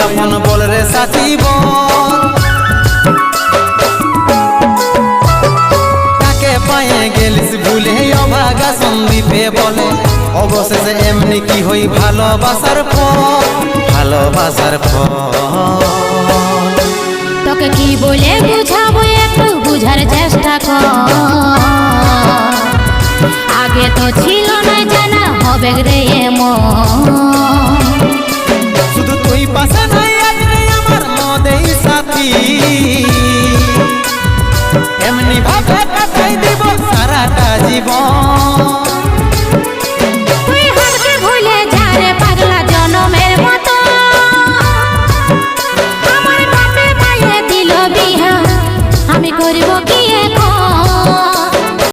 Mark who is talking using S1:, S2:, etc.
S1: আপন বল রে সাথী বল কাকে পায়ে গেলিস ভুলে অভাগা সন্দীপে বলে অবশেষে এমনি কি হই ভালোবাসার ফল ভালোবাসার ফল
S2: তোকে কি বলে বুঝাবো একটু বুঝার চেষ্টা কর আগে তো ছিল না জানা হবে রে এমন
S1: শুধু তুই পাশে নাই আজ রে আমার মদেই সাথী এমনি ভাবে কাটাই দিব সারাটা জীবন